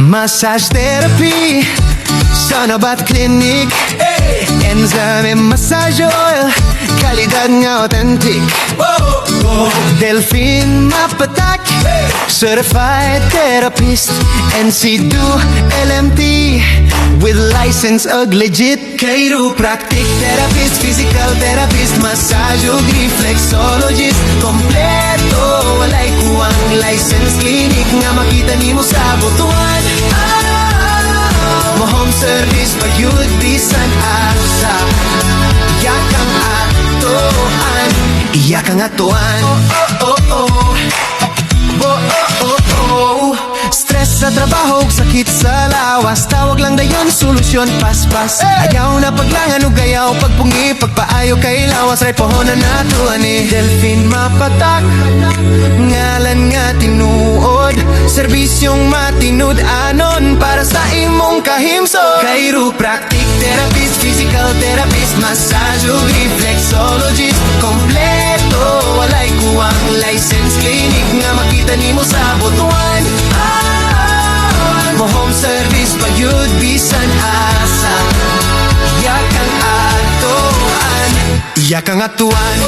Massage therapy sa Nabat Clinic. Enzyme massage oil, kalidad nga authentic. Delphine Mapatak, certified therapist. NC2 LMT with license ug legit. Chiropractic therapist, physical therapist, massage ug reflexologist. Kompleto, walay kuwang license clinic nga makita nimo sa butuan. Mo home service pag-yud bisan asa. Iyak ang atuan, iyak ang atuan. Stress sa trabaho, sakit sa lawas, tawag lang dayon, solusyon paspas. Ayaw na paglangan o gayaw, pagpungi, pagpaayo kay lawas, right pohonan na to ani. Delphine Mapatak, ngalan nga tinuod, serbisyong matinud anon para sa imong kahimsog. Chiropractic therapist, physical therapist, massage ug reflexologist. Kompleto, walay kuwang license clinic nga makita nimo sa butuan. Mo home service pag-yud bisan asa. Iyak ang atuan, iyak ang atuan.